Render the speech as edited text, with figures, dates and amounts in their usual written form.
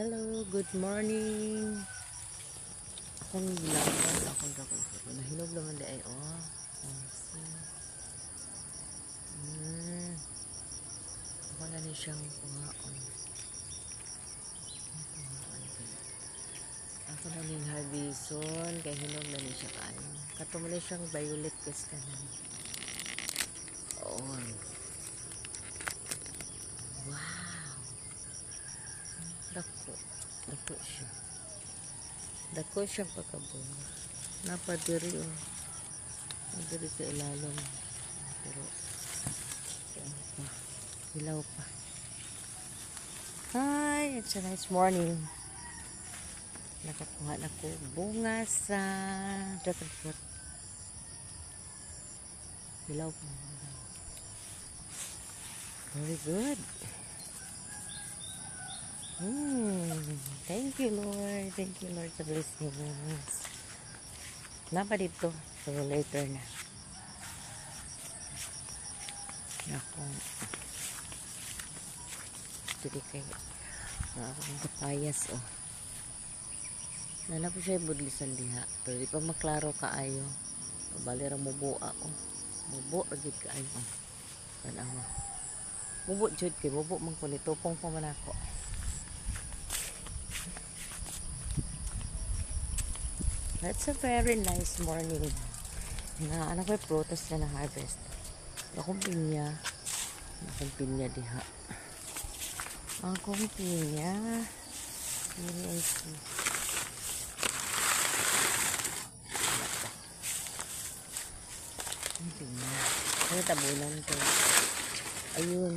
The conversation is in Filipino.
Hello, good morning. Akong laban, akong gagawin. Nahinog naman di ay, oh. Ako na ni siyang kuhaon. Ako na ni harbison, kaya hinog na ni siya kain. Katumali siyang violet castanan. Oh. Wow. Dako siya. Dako siya pagkabunga. Napadiri oh. Napadiri sa ilalim. Pero hilaw pa. Hi, it's a nice morning. Nakakuha na ko bunga sa dragon fruit. Hilaw pa. Very good. Thank you, Lord. Thank you, Lord, sa blessings. Napa dito. So, later na. Ako. Jadi kay akong papayas, oh. Nana po siya budlisan diha. Pero di pa maklaro kaayo. Pabalira mubo ako. Mubo, agad kaayo. Tanawa. Mubo, jud kay mubo man ko nito. Pong man ako. That's a very nice morning. Anak ko yung prutas na na-harvest. Akong pinya. Akong pinya diha. Akong pinya. Very nice. Akong pinya. Ay, tabunan ko. Ayun.